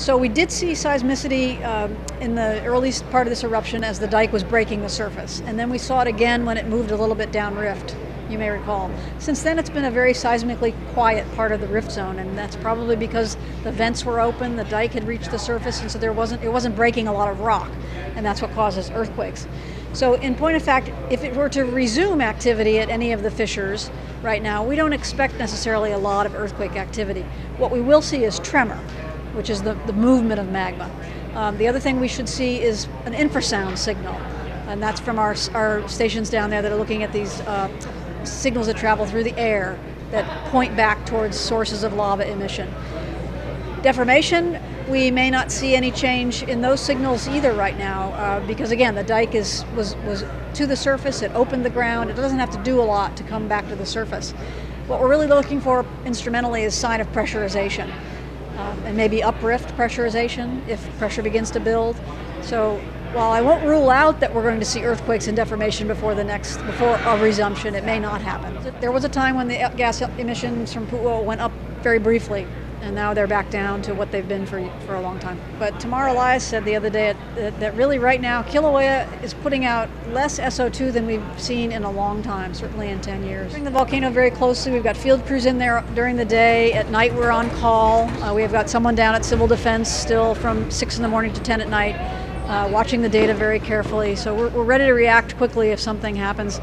So we did see seismicity in the early part of this eruption as the dike was breaking the surface. And then we saw it again when it moved a little bit down rift, you may recall. Since then it's been a very seismically quiet part of the rift zone, and that's probably because the vents were open, the dike had reached the surface, and so it wasn't breaking a lot of rock, and that's what causes earthquakes. So in point of fact, if it were to resume activity at any of the fissures right now, we don't expect necessarily a lot of earthquake activity. What we will see is tremor, which is the movement of magma. The other thing we should see is an infrasound signal, and that's from our stations down there that are looking at these signals that travel through the air that point back towards sources of lava emission. Deformation, we may not see any change in those signals either right now because again, the dike was to the surface, it opened the ground, it doesn't have to do a lot to come back to the surface. What we're really looking for instrumentally is sign of pressurization. And maybe uprift pressurization if pressure begins to build. So while I won't rule out that we're going to see earthquakes and deformation before a resumption, it may not happen. There was a time when the gas emissions from Pu'u went up very briefly, and now they're back down to what they've been for a long time. But Tamara Elias said the other day that really right now Kilauea is putting out less SO2 than we've seen in a long time, certainly in 10 years. We're the volcano very closely. We've got field crews in there during the day. At night we're on call. We have got someone down at Civil Defense still from 6 in the morning to 10 at night, watching the data very carefully. So we're ready to react quickly if something happens.